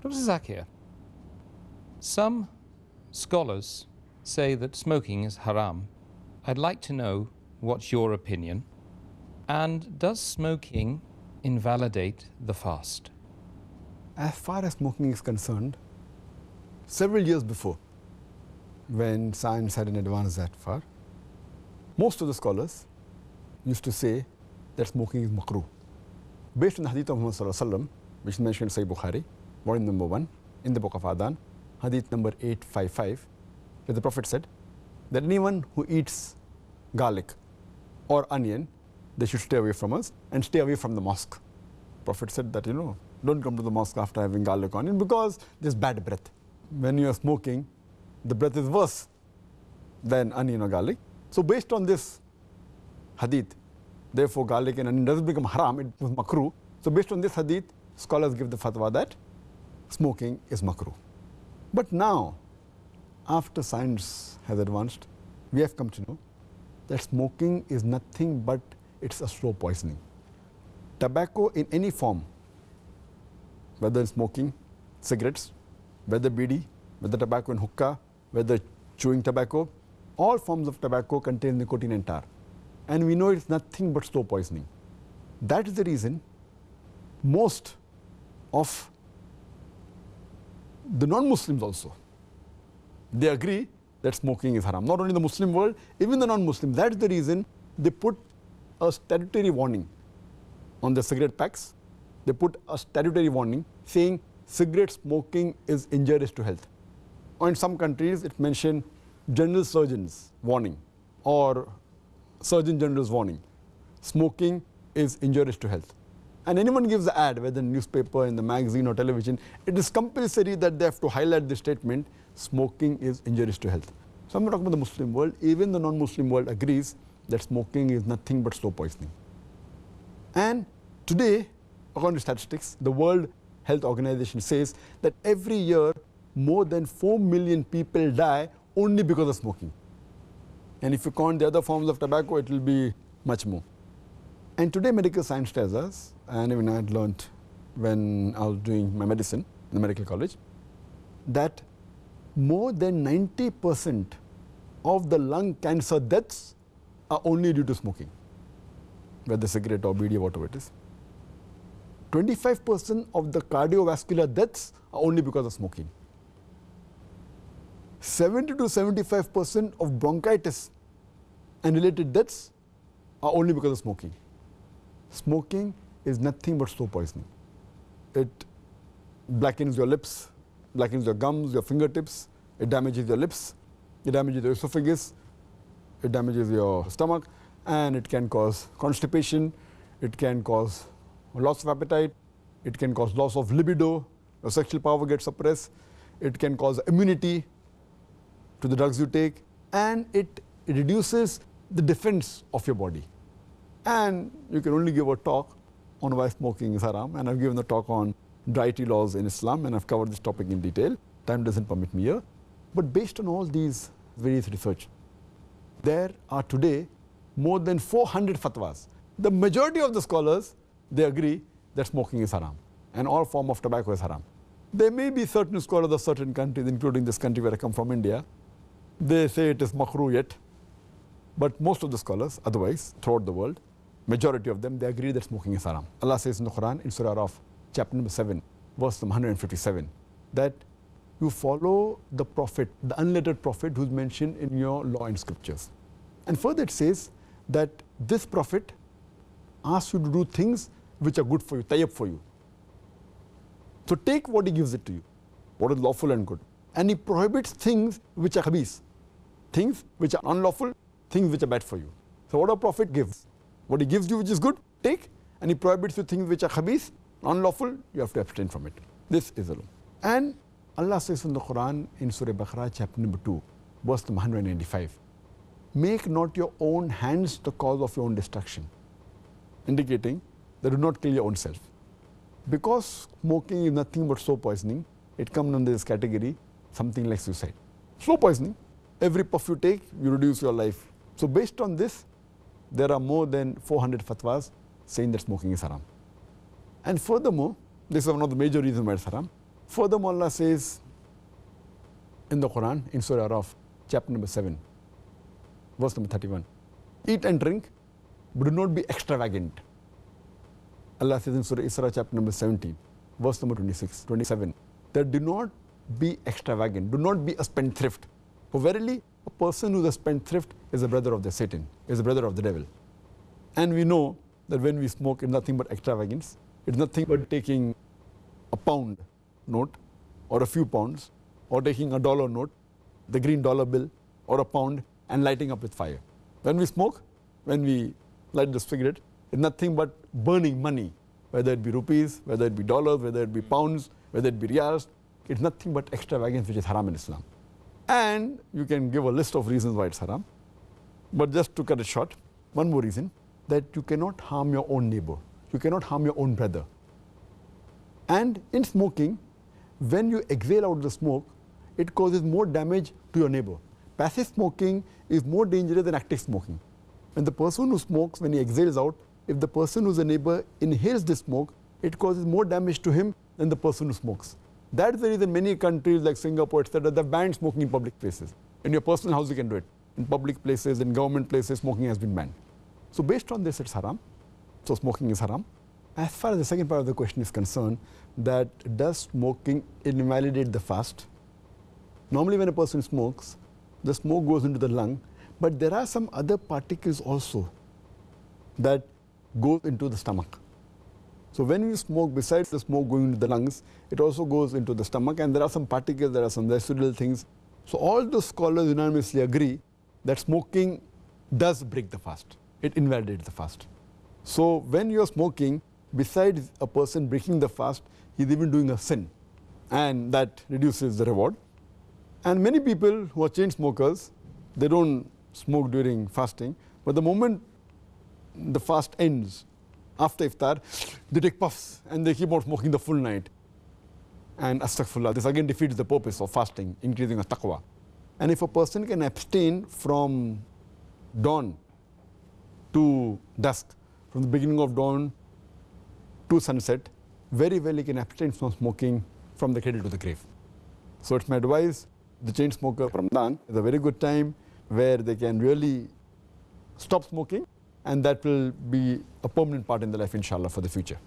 Dr. Zakir, some scholars say that smoking is haram. I'd like to know what's your opinion. And does smoking invalidate the fast? As far as smoking is concerned, several years before, when science hadn't advanced that far, most of the scholars used to say that smoking is makruh. Based on the Hadith of Muhammad, which is mentioned in Sahih Bukhari, volume number 1, in the Book of Adhan, Hadith number 855, where the Prophet said that anyone who eats garlic or onion, they should stay away from us and stay away from the mosque. Prophet said that, don't come to the mosque after having garlic or onion because there's bad breath. When you are smoking, the breath is worse than onion or garlic. So based on this hadith, therefore garlic and onion doesn't become haram, it was makruh. So based on this hadith, scholars give the fatwa that smoking is makruh. But now, after science has advanced, we have come to know that smoking is nothing but it's a slow poisoning. Tobacco in any form, whether smoking, cigarettes, whether bedi, whether tobacco and huqqa, whether chewing tobacco, all forms of tobacco contain nicotine and tar. And we know it's nothing but slow poisoning. That is the reason most of the non-Muslims also, they agree that smoking is haram. Not only the Muslim world, even the non-Muslim. That is the reason they put a statutory warning on the cigarette packs. They put a statutory warning saying cigarette smoking is injurious to health. Or in some countries, it mentioned general surgeon's warning or surgeon general's warning. Smoking is injurious to health. And anyone gives the ad, whether in newspaper, in the magazine or television, it is compulsory that they have to highlight the statement, smoking is injurious to health. So I'm not talking about the Muslim world, even the non-Muslim world agrees that smoking is nothing but slow poisoning. And today, according to statistics, the World Health Organization says that every year more than 4 million people die only because of smoking. And if you count the other forms of tobacco, it will be much more. And today medical science tells us, and even I had learned when I was doing my medicine in the medical college, that more than 90% of the lung cancer deaths are only due to smoking, whether cigarette or bedi or whatever it is. 25% of the cardiovascular deaths are only because of smoking. 70 to 75% of bronchitis and related deaths are only because of smoking. Smoking is nothing but slow poisoning. It blackens your lips, blackens your gums, your fingertips, it damages your lips, it damages your esophagus, it damages your stomach, and it can cause constipation, it can cause loss of appetite, it can cause loss of libido, your sexual power gets suppressed, it can cause immunity to the drugs you take, and it reduces the defense of your body. And you can only give a talk on why smoking is haram, and I've given a talk on dietary laws in Islam, and I've covered this topic in detail. Time doesn't permit me here. But based on all these various research, there are today more than 400 fatwas. The majority of the scholars, they agree that smoking is haram, and all form of tobacco is haram. There may be certain scholars of certain countries, including this country where I come from, India, they say it is makhrooh yet. But most of the scholars, otherwise, throughout the world, majority of them, they agree that smoking is haram. Allah says in the Quran, in Surah Araf, chapter number 7, verse number 157, that you follow the prophet, the unlettered prophet who's mentioned in your law and scriptures. And further it says that this prophet asks you to do things which are good for you, tayyib for you. So take what he gives it to you, what is lawful and good. And he prohibits things which are khabith, things which are unlawful, things which are bad for you. So what a prophet gives, what he gives you which is good, take, and he prohibits you things which are khabith, unlawful, you have to abstain from it. This is the law. And Allah says in the Quran, in Surah Baqarah, chapter number 2, verse number 195, make not your own hands the cause of your own destruction, indicating that do not kill your own self. Because smoking is nothing but slow poisoning, it comes under this category, something like suicide. Slow poisoning, every puff you take, you reduce your life. So based on this, there are more than 400 fatwas saying that smoking is haram. And furthermore, this is one of the major reasons why it's haram. Furthermore, Allah says in the Quran, in Surah Araf, chapter number 7, verse number 31, eat and drink, but do not be extravagant. Allah says in Surah Isra, chapter number 17, verse number 27, that do not be extravagant, do not be a spendthrift. For verily, a person who is a spendthrift is a brother of the Satan, is a brother of the devil. And we know that when we smoke, it's nothing but extravagance. It's nothing but taking a pound note or a few pounds, or taking a dollar note, the green dollar bill, or a pound, and lighting up with fire. When we smoke, when we light the cigarette, it's nothing but burning money, whether it be rupees, whether it be dollars, whether it be pounds, whether it be riyals. It's nothing but extravagance, which is haram in Islam. And you can give a list of reasons why it's haram. But just to cut it short, one more reason, that you cannot harm your own neighbor. You cannot harm your own brother. And in smoking, when you exhale out the smoke, it causes more damage to your neighbor. Passive smoking is more dangerous than active smoking. When the person who smokes, when he exhales out, if the person who's a neighbor inhales the smoke, it causes more damage to him than the person who smokes. That's the reason many countries like Singapore, etc., they've banned smoking in public places. In your personal house, you can do it. In public places, in government places, smoking has been banned. So based on this, it's haram. So smoking is haram. As far as the second part of the question is concerned, that does smoking invalidate the fast? Normally when a person smokes, the smoke goes into the lung, but there are some other particles also that go into the stomach. So when you smoke, besides the smoke going into the lungs, it also goes into the stomach, and there are some particles, there are some residual things. So all the scholars unanimously agree that smoking does break the fast. It invalidates the fast. So when you're smoking, besides a person breaking the fast, he's even doing a sin, and that reduces the reward. And many people who are chain smokers, they don't smoke during fasting, but the moment the fast ends, after iftar, they take puffs and they keep on smoking the full night. And astaghfirullah, this again defeats the purpose of fasting, increasing a taqwa. And if a person can abstain from dawn to dusk, from the beginning of dawn to sunset, very well he can abstain from smoking from the cradle to the grave. So it's my advice, the chain smoker, Ramadan is a very good time where they can really stop smoking, and that will be a permanent part in their life, inshallah, for the future.